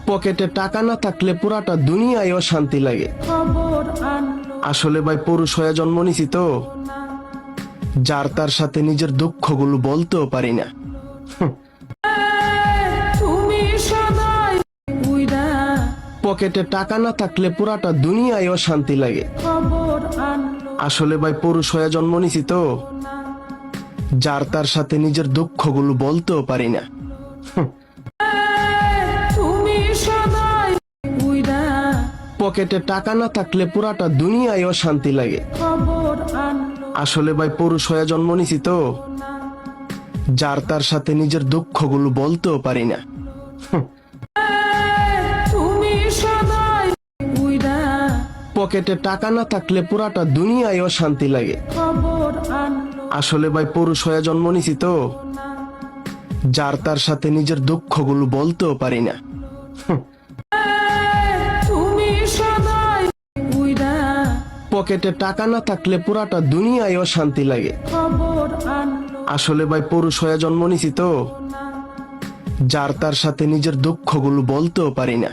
পকেটে টাকা না থাকলে পুরাটা দুনিয়ায় অশান্তি লাগে। আসলে ভাই পুরুষ হয়ে জন্ম নিছি তো, যার তার সাথে নিজের দুঃখগুলো বলতেও পারি না। পকেটে টাকা না থাকলে পুরাটা দুনিয়ায় অশান্তি লাগে। আসলে ভাই পুরুষ হয়ে জন্ম নিছি তো, যার তার সাথে নিজের দুঃখগুলো বলতেও পারি না। পকেটে টাকা না থাকলে পুরাটা দুনিয়ায় অশান্তি লাগে। আসলে ভাই পুরুষ হয়ে জন্ম নিছি তো, যার তার সাথে নিজের দুঃখগুলো বলতেও পারি না। পকেটে টাকা না থাকলে পুরাটা দুনিয়ায় অশান্তি লাগে। আসলে ভাই পুরুষ হয়ে জন্ম নিছি তো, যার তার সাথে নিজের দুঃখগুলো বলতেও পারি না। পকেটে টাকা না থাকলে পুরাটা দুনিয়ায় অশান্তি লাগে। আসলে ভাই পুরুষ হয়ে জন্ম নিছি তো, যার তার সাথে নিজের দুঃখগুলো বলতেও পারি না।